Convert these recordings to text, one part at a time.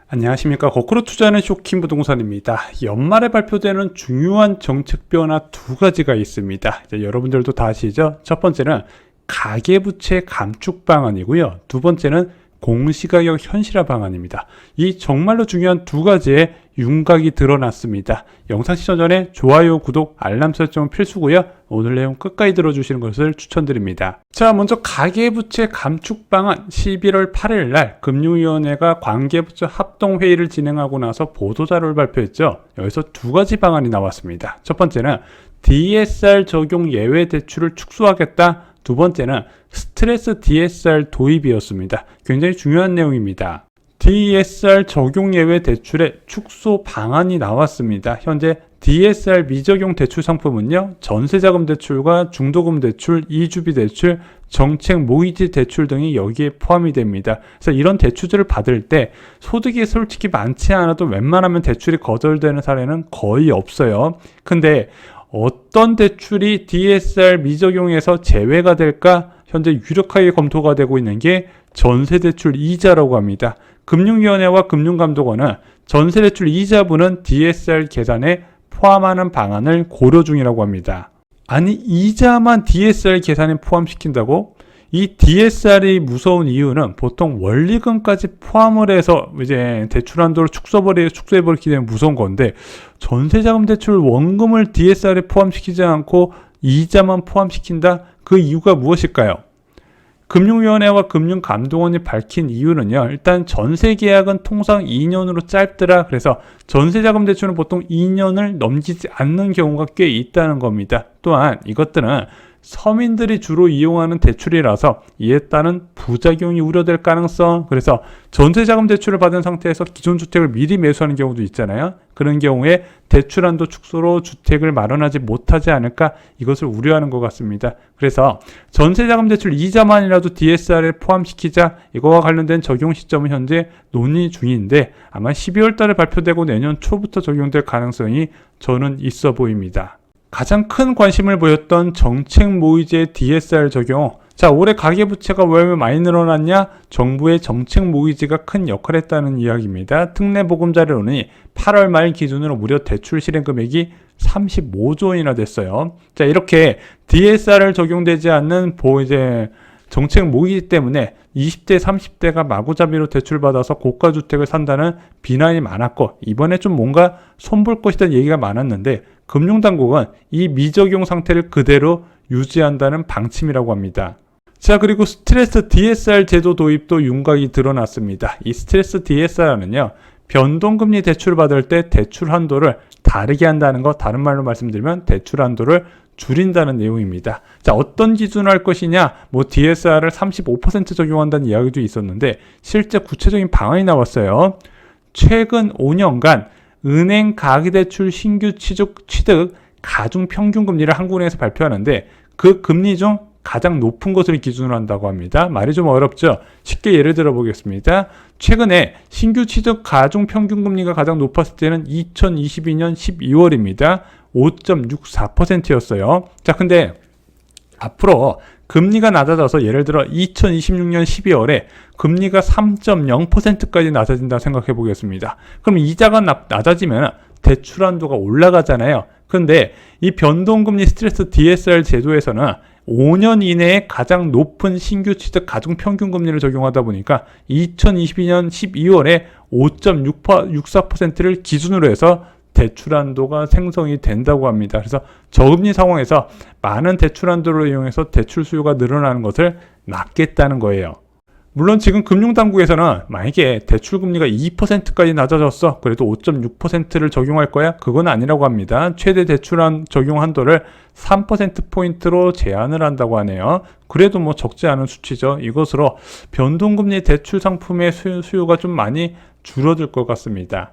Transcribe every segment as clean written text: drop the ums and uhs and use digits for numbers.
안녕하십니까. 거꾸로 투자하는 쇼킹 부동산입니다. 연말에 발표되는 중요한 정책 변화 두 가지가 있습니다. 이제 여러분들도 다 아시죠? 첫 번째는 가계부채 감축 방안이고요. 두 번째는 공시가격 현실화 방안입니다. 이 정말로 중요한 두 가지의 윤곽이 드러났습니다. 영상 시청 전에 좋아요, 구독, 알람 설정은 필수고요. 오늘 내용 끝까지 들어주시는 것을 추천드립니다. 자, 먼저 가계부채 감축 방안 11월 8일 날 금융위원회가 관계부처 합동회의를 진행하고 나서 보도자료를 발표했죠. 여기서 두 가지 방안이 나왔습니다. 첫 번째는 DSR 적용 예외 대출을 축소하겠다. 두 번째는 스트레스 DSR 도입이었습니다. 굉장히 중요한 내용입니다. DSR 적용 예외 대출의 축소 방안이 나왔습니다. 현재 DSR 미적용 대출 상품은요, 전세자금 대출과 중도금 대출, 이주비 대출, 정책 모기지 대출 등이 여기에 포함이 됩니다. 그래서 이런 대출들을 받을 때 소득이 솔직히 많지 않아도 웬만하면 대출이 거절되는 사례는 거의 없어요. 근데 어떤 대출이 DSR 미적용에서 제외가 될까? 현재 유력하게 검토가 되고 있는 게 전세대출 이자라고 합니다. 금융위원회와 금융감독원은 전세대출 이자분은 DSR 계산에 포함하는 방안을 고려 중이라고 합니다. 아니, 이자만 DSR 계산에 포함시킨다고? 이 DSR이 무서운 이유는 보통 원리금까지 포함을 해서 이제 대출 한도를 축소해버리기 때문에 무서운 건데, 전세자금 대출 원금을 DSR에 포함시키지 않고 이자만 포함시킨다? 그 이유가 무엇일까요? 금융위원회와 금융감독원이 밝힌 이유는요, 일단 전세계약은 통상 2년으로 짧더라. 그래서 전세자금 대출은 보통 2년을 넘기지 않는 경우가 꽤 있다는 겁니다. 또한 이것들은 서민들이 주로 이용하는 대출이라서 이에 따른 부작용이 우려될 가능성, 그래서 전세자금 대출을 받은 상태에서 기존 주택을 미리 매수하는 경우도 있잖아요. 그런 경우에 대출 한도 축소로 주택을 마련하지 못하지 않을까, 이것을 우려하는 것 같습니다. 그래서 전세자금 대출 이자만이라도 DSR에 포함시키자, 이거와 관련된 적용 시점은 현재 논의 중인데 아마 12월 달에 발표되고 내년 초부터 적용될 가능성이 저는 있어 보입니다. 가장 큰 관심을 보였던 정책 모의제 DSR 적용. 자, 올해 가계부채가 왜 많이 늘어났냐? 정부의 정책 모의제가 큰 역할을 했다는 이야기입니다. 특례 보금자료는 8월 말 기준으로 무려 대출 실행 금액이 35조 원이나 됐어요. 자, 이렇게 DSR을 적용되지 않는 정책 모의제 때문에 20대, 30대가 마구잡이로 대출받아서 고가주택을 산다는 비난이 많았고, 이번에 좀 뭔가 손볼 것이라는 얘기가 많았는데, 금융당국은 이 미적용 상태를 그대로 유지한다는 방침이라고 합니다. 자, 그리고 스트레스 DSR 제도 도입도 윤곽이 드러났습니다. 이 스트레스 DSR은요, 변동금리 대출을 받을 때 대출 한도를 다르게 한다는 것, 다른 말로 말씀드리면 대출 한도를 줄인다는 내용입니다. 자, 어떤 기준으로 할 것이냐? DSR을 35% 적용한다는 이야기도 있었는데 실제 구체적인 방안이 나왔어요. 최근 5년간 은행 가계대출 신규 취득 가중 평균 금리를 한국은행에서 발표하는데 그 금리 중 가장 높은 것을 기준으로 한다고 합니다. 말이 좀 어렵죠? 쉽게 예를 들어 보겠습니다. 최근에 신규 취득 가중 평균 금리가 가장 높았을 때는 2022년 12월입니다. 5.64%였어요. 자, 근데 앞으로 금리가 낮아져서 예를 들어 2026년 12월에 금리가 3.0%까지 낮아진다 생각해 보겠습니다. 그럼 이자가 낮아지면 대출 한도가 올라가잖아요. 그런데 이 변동금리 스트레스 DSR 제도에서는 5년 이내에 가장 높은 신규 취득 가중 평균 금리를 적용하다 보니까 2022년 12월에 5.64%를 기준으로 해서 대출 한도가 생성이 된다고 합니다. 그래서 저금리 상황에서 많은 대출 한도를 이용해서 대출 수요가 늘어나는 것을 막겠다는 거예요. 물론 지금 금융당국에서는 만약에 대출금리가 2%까지 낮아졌어, 그래도 5.6%를 적용할 거야? 그건 아니라고 합니다. 최대 대출한 적용 한도를 3%포인트로 제한을 한다고 하네요. 그래도 적지 않은 수치죠. 이것으로 변동금리 대출 상품의 수요가 좀 많이 줄어들 것 같습니다.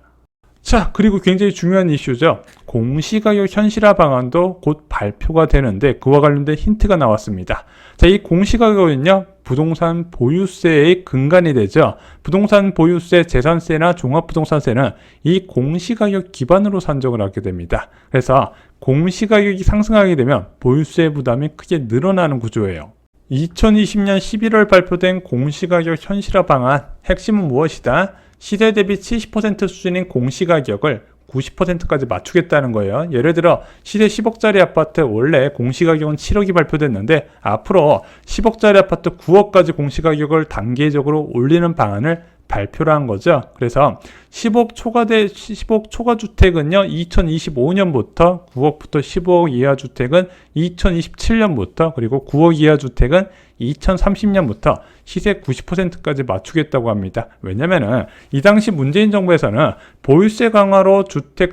자, 그리고 굉장히 중요한 이슈죠. 공시가격 현실화 방안도 곧 발표가 되는데 그와 관련된 힌트가 나왔습니다. 자, 이 공시가격은요, 부동산 보유세의 근간이 되죠. 부동산 보유세, 재산세나 종합부동산세는 이 공시가격 기반으로 산정을 하게 됩니다. 그래서 공시가격이 상승하게 되면 보유세 부담이 크게 늘어나는 구조예요. 2020년 11월 발표된 공시가격 현실화 방안, 핵심은 무엇이다? 시세 대비 70% 수준인 공시가격을 90%까지 맞추겠다는 거예요. 예를 들어 시세 10억짜리 아파트 원래 공시가격은 7억이 발표됐는데 앞으로 10억짜리 아파트 9억까지 공시가격을 단계적으로 올리는 방안을 발표를 한 거죠. 그래서 10억 초과 주택은요 2025년부터 9억부터 15억 이하 주택은 2027년부터 그리고 9억 이하 주택은 2030년부터 시세 90%까지 맞추겠다고 합니다. 왜냐면은 이 당시 문재인 정부에서는 보유세 강화로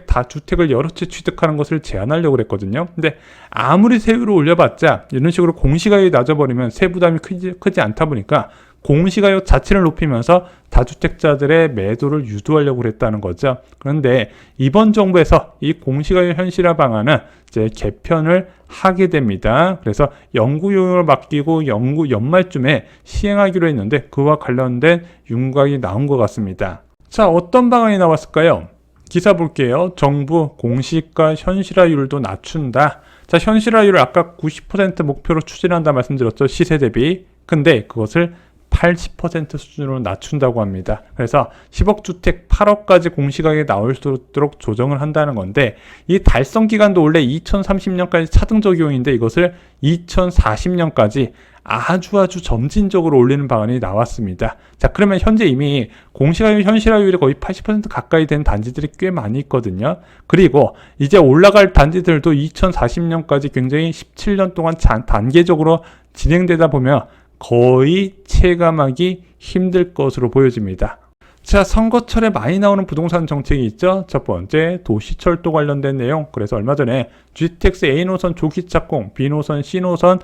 다주택을 여러 채 취득하는 것을 제한하려고 그랬거든요. 근데 아무리 세율을 올려봤자 이런 식으로 공시가격이 낮아버리면 세 부담이 크지 않다 보니까 공시가격 자체를 높이면서 다주택자들의 매도를 유도하려고 그랬다는 거죠. 그런데 이번 정부에서 이 공시가격 현실화 방안은 이제 개편을 하게 됩니다. 그래서 연구용역을 맡기고 연말쯤에 시행하기로 했는데 그와 관련된 윤곽이 나온 것 같습니다. 자, 어떤 방안이 나왔을까요? 기사 볼게요. 정부 공시가 현실화율도 낮춘다. 자, 현실화율을 아까 90% 목표로 추진한다 말씀드렸죠. 시세 대비. 근데 그것을 80% 수준으로 낮춘다고 합니다. 그래서 10억 주택 8억까지 공시가격이 나올 수 있도록 조정을 한다는 건데 이 달성 기간도 원래 2030년까지 차등 적용인데 이것을 2040년까지 아주 점진적으로 올리는 방안이 나왔습니다. 자, 그러면 현재 이미 공시가격 현실화율이 거의 80% 가까이 된 단지들이 꽤 많이 있거든요. 그리고 이제 올라갈 단지들도 2040년까지 굉장히 17년 동안 단계적으로 진행되다 보면 거의 체감하기 힘들 것으로 보여집니다. 자, 선거철에 많이 나오는 부동산 정책이 있죠. 첫 번째, 도시철도 관련된 내용. 그래서 얼마 전에 GTX A노선 조기 착공, B노선, C노선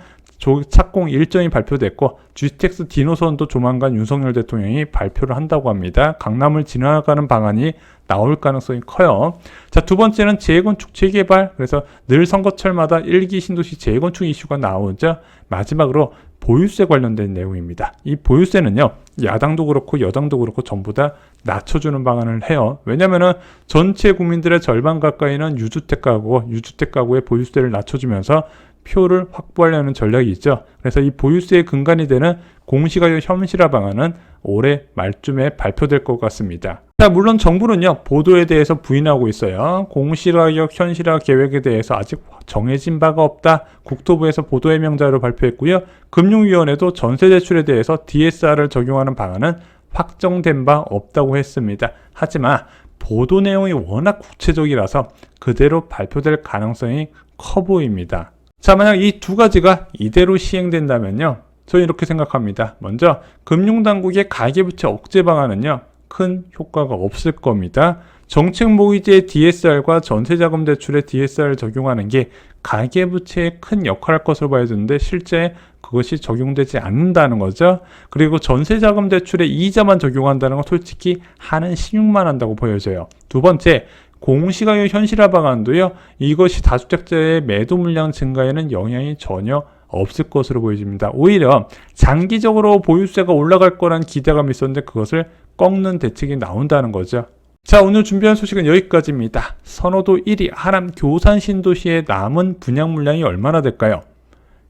착공 일정이 발표됐고 GTX D노선도 조만간 윤석열 대통령이 발표를 한다고 합니다. 강남을 지나가는 방안이 나올 가능성이 커요. 자, 두 번째는 재건축 재개발. 그래서 늘 선거철마다 1기 신도시 재건축 이슈가 나오죠. 마지막으로 보유세 관련된 내용입니다. 이 보유세는요, 야당도 그렇고 여당도 그렇고 전부 다 낮춰주는 방안을 해요. 왜냐면은 전체 국민들의 절반 가까이는 유주택 가구의 보유세를 낮춰주면서 표를 확보하려는 전략이 있죠. 그래서 이 보유세의 근간이 되는 공시가격 현실화 방안은 올해 말쯤에 발표될 것 같습니다. 자, 물론 정부는요, 보도에 대해서 부인하고 있어요. 공시가격 현실화 계획에 대해서 아직 정해진 바가 없다. 국토부에서 보도해명 자료를 발표했고요. 금융위원회도 전세대출에 대해서 DSR을 적용하는 방안은 확정된 바 없다고 했습니다. 하지만 보도 내용이 워낙 구체적이라서 그대로 발표될 가능성이 커 보입니다. 자, 만약 이 두 가지가 이대로 시행된다면요, 저는 이렇게 생각합니다. 먼저 금융당국의 가계부채 억제 방안은요, 큰 효과가 없을 겁니다. 정책 모의지의 DSR과 전세자금 대출의 DSR을 적용하는 게 가계부채에 큰 역할을 할 것으로 봐야되는데 실제 그것이 적용되지 않는다는 거죠. 그리고 전세자금 대출에 이자만 적용한다는 건 솔직히 하는 신용만 한다고 보여져요. 두 번째, 공시가격 현실화 방안도요, 이것이 다주택자의 매도 물량 증가에는 영향이 전혀 없을 것으로 보여집니다. 오히려 장기적으로 보유세가 올라갈 거란 기대감이 있었는데 그것을 꺾는 대책이 나온다는 거죠. 자, 오늘 준비한 소식은 여기까지입니다. 선호도 1위 하남 교산 신도시의 남은 분양 물량이 얼마나 될까요?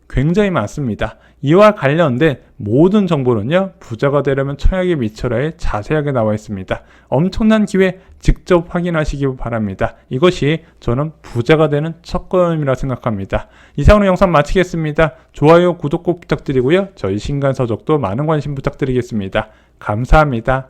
굉장히 많습니다. 이와 관련된 모든 정보는요, 부자가 되려면 청약에 미쳐라에 자세하게 나와 있습니다. 엄청난 기회 직접 확인하시기 바랍니다. 이것이 저는 부자가 되는 첫 걸음이라 생각합니다. 이상으로 영상 마치겠습니다. 좋아요, 구독 꼭 부탁드리고요. 저희 신간서적도 많은 관심 부탁드리겠습니다. 감사합니다.